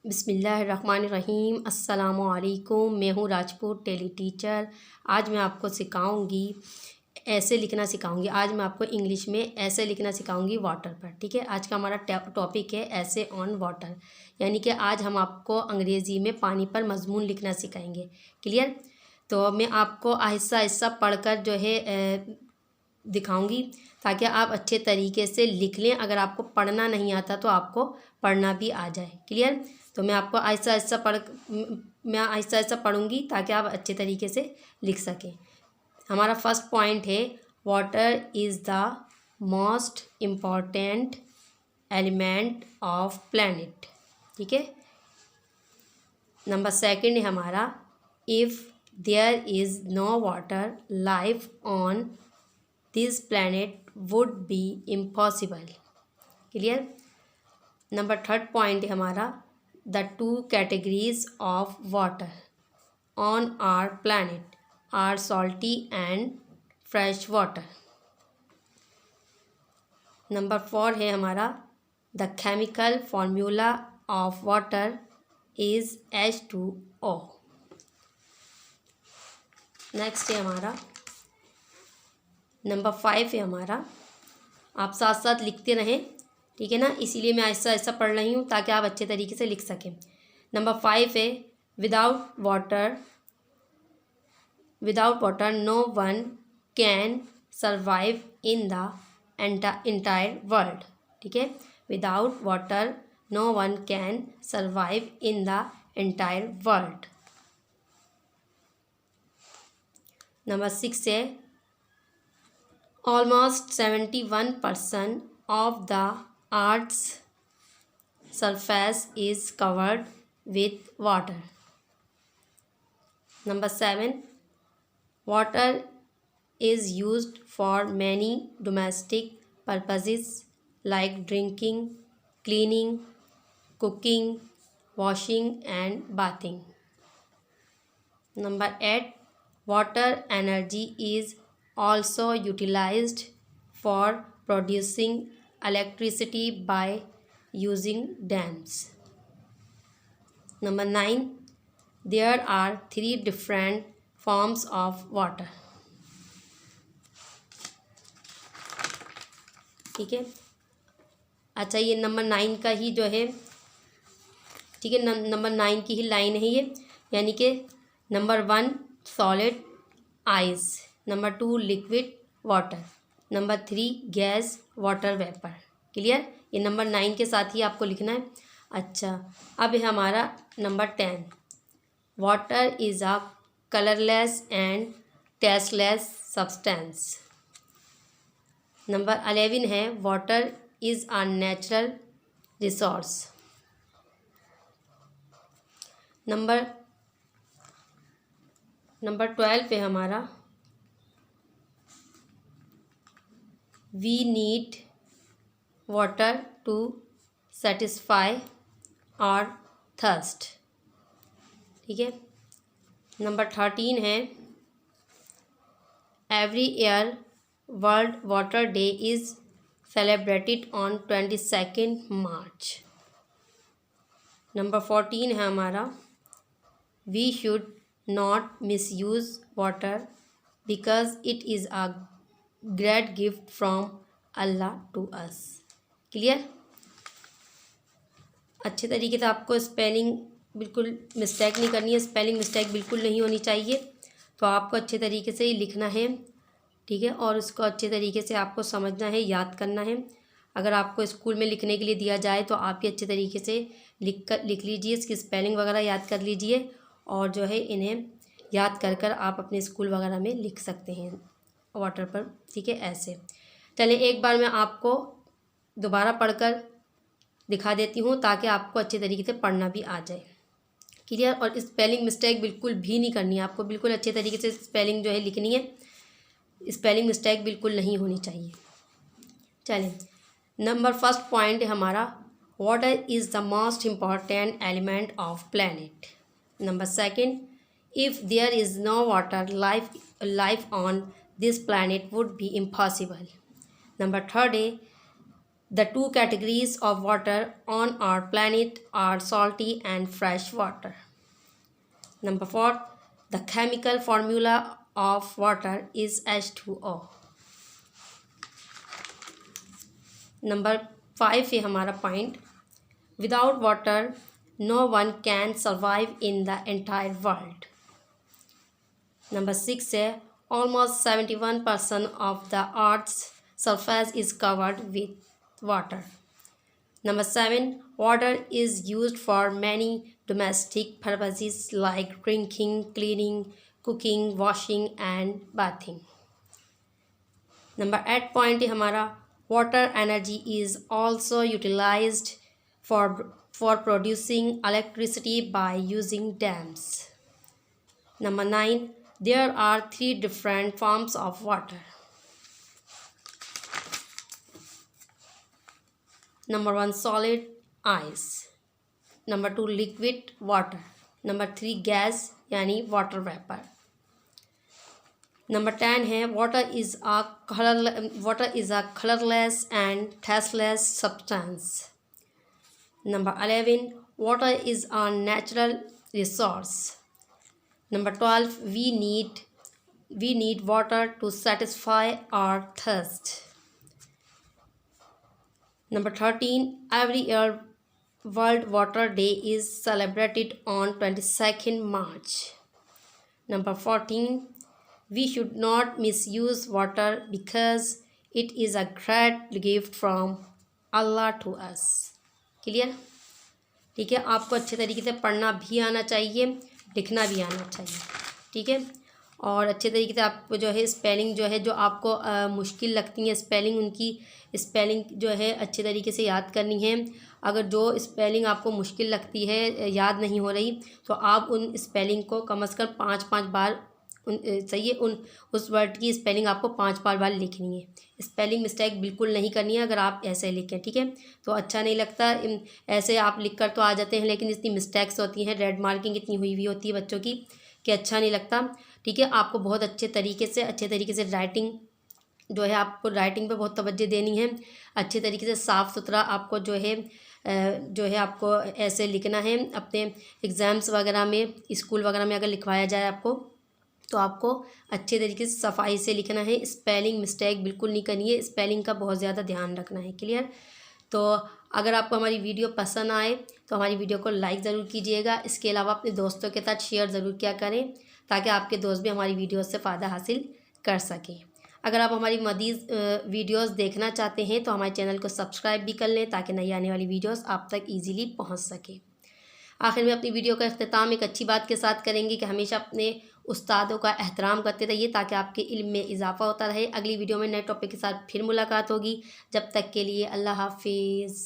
बिस्मिल्लाहिर्रहमानिर्रहीम। अस्सलामुअलैकुम। मैं हूँ राजपूत टेली टीचर। आज मैं आपको सिखाऊंगी ऐसे लिखना सिखाऊंगी। आज मैं आपको इंग्लिश में ऐसे लिखना सिखाऊंगी वाटर पर। ठीक है, आज का हमारा टॉपिक है ऐसे ऑन वाटर, यानी कि आज हम आपको अंग्रेज़ी में पानी पर मजमून लिखना सिखाएंगे। क्लियर? तो मैं आपको आहिस्ता आहिस्ता पढ़कर जो है दिखाऊंगी ताकि आप अच्छे तरीके से लिख लें। अगर आपको पढ़ना नहीं आता तो आपको पढ़ना भी आ जाए। क्लियर? तो मैं आपको मैं आहिस्ता आहिस्ता पढ़ूंगी ताकि आप अच्छे तरीके से लिख सकें। हमारा फर्स्ट पॉइंट है water is the most important element of planet. ठीक है। नंबर सेकंड है हमारा if there is no water life on this planet would be impossible. Clear? Number third point है हमारा the two categories of water on our planet are salty and fresh water. Number four है हमारा the chemical formula of water is H2O। Next है हमारा number five है हमारा, आप साथ साथ लिखते रहें, ठीक है ना, इसीलिए मैं ऐसा ऐसा पढ़ रही हूँ ताकि आप अच्छे तरीके से लिख सकें। नंबर फाइव है without water no one can survive in the entire world. ठीक है, without water no one can survive in the entire world. Number six है almost 71% of the Earth's surface is covered with water. Number seven, water is used for many domestic purposes like drinking, cleaning, cooking, washing and bathing. Number eight, water energy is also utilized for producing electricity by using dams. Number nine, there are three different forms of water. ठीक है, अच्छा ये number nine का ही जो है, ठीक है, number nine की ही लाइन है ये, यानी कि number one solid ice, number two liquid water, number three gas water vapour. Clear? ये नंबर नाइन के साथ ही आपको लिखना है। अच्छा, अब है हमारा number 10, water is a colourless and tasteless substance. Number 11 है water is a natural resource. Number 12 पे हमारा we need water to satisfy our thirst। ठीक है। नंबर 13 है every year world water day is celebrated on 22nd March। Number 14 है हमारा we should not misuse water because it is a great gift from Allah to us. Clear? अच्छे तरीके से आपको spelling बिल्कुल मिस्टेक नहीं करनी है, स्पेलिंग मिस्टेक बिल्कुल नहीं होनी चाहिए। तो आपको अच्छे तरीके से ही लिखना है, ठीक है, और उसको अच्छे तरीके से आपको समझना है, याद करना है। अगर आपको स्कूल में लिखने के लिए दिया जाए तो आप भी अच्छे तरीके से लिख लीजिए, इसकी स्पेलिंग वगैरह याद कर लीजिए और जो है इन्हें याद कर कर आप अपने स्कूल वगैरह में लिख सकते हैं वाटर पर। ठीक है, ऐसे। चलिए एक बार मैं आपको दोबारा पढ़कर दिखा देती हूँ ताकि आपको अच्छे तरीके से पढ़ना भी आ जाए। क्लियर? और स्पेलिंग मिस्टेक बिल्कुल भी नहीं करनी है, आपको बिल्कुल अच्छे तरीके से स्पेलिंग जो है लिखनी है, स्पेलिंग मिस्टेक बिल्कुल नहीं होनी चाहिए। चलिए, नंबर फर्स्ट पॉइंट है हमारा water is the most important element of planet. Number second, if there is no water life on this planet would be impossible. Number third, The two categories of water on our planet are salty and fresh water. Number 4, the chemical formula of water is H2O. Number 5 है हमारा point, without water no one can survive in the entire world. Number 6 है almost 71% of the earth's surface is covered with water. Number 7, water is used for many domestic purposes like drinking, cleaning, cooking, washing and bathing. Number 8 point है हमारा, water energy is also utilized for producing electricity by using dams. Number 9, there are 3 different forms of water. Number 1, solid, ice. Number 2, liquid, water. Number 3, gas यानी water vapor. Number 10 है water is a colorless and tasteless substance. Number 11, water is a natural resource. Number 12, we need water to satisfy our thirst. Number 13, every year World Water Day is celebrated on 22nd March. Number 14, we should not misuse water because it is a great gift from Allah to us. Clear? ठीक है, आपको अच्छे तरीके से पढ़ना भी आना चाहिए, लिखना भी आना चाहिए. ठीक है, और अच्छे तरीके से आपको जो है स्पेलिंग जो है जो आपको मुश्किल लगती है स्पेलिंग, उनकी स्पेलिंग जो है अच्छे तरीके से याद करनी है. अगर जो स्पेलिंग आपको मुश्किल लगती है, याद नहीं हो रही, तो आप उन स्पेलिंग को कम से कम 5-5 बार सही है, उस वर्ड की स्पेलिंग आपको 5 बार लिखनी है. स्पेलिंग मिस्टेक बिल्कुल नहीं करनी है अगर आप ऐसे लिखें. ठीक है, तो अच्छा नहीं लगता. ऐसे आप लिख कर तो आ जाते हैं, लेकिन इतनी मिस्टेक्स होती हैं, रेड मार्किंग इतनी हुई होती है बच्चों की कि अच्छा नहीं लगता. ठीक है, आपको बहुत अच्छे तरीके से राइटिंग जो है, आपको राइटिंग पे बहुत तवज्जो देनी है. अच्छे तरीके से साफ़ सुथरा आपको जो है आपको ऐसे लिखना है. अपने एग्ज़ाम्स वगैरह में, स्कूल वगैरह में अगर लिखवाया जाए आपको, तो आपको अच्छे तरीके से सफाई से लिखना है. स्पेलिंग मिस्टेक बिल्कुल नहीं करनी है, स्पेलिंग का बहुत ज़्यादा ध्यान रखना है. क्लियर? तो अगर आपको हमारी वीडियो पसंद आए तो हमारी वीडियो को लाइक ज़रूर कीजिएगा. इसके अलावा अपने दोस्तों के साथ शेयर ज़रूर किया करें, ताकि आपके दोस्त भी हमारी वीडियो से फ़ायदा हासिल कर सकें. अगर आप हमारी मज़ीद वीडियोस देखना चाहते हैं तो हमारे चैनल को सब्सक्राइब भी कर लें, ताकि नई आने वाली वीडियोस आप तक ईज़िली पहुंच सके. आखिर में अपनी वीडियो का अख्तिताम एक अच्छी बात के साथ करेंगे कि हमेशा अपने उस्तादों का एहतराम करते रहिए, ताकि आपके इल्म में इजाफ़ा होता रहे. अगली वीडियो में नए टॉपिक के साथ फिर मुलाकात होगी. जब तक के लिए अल्लाह हाफिज़.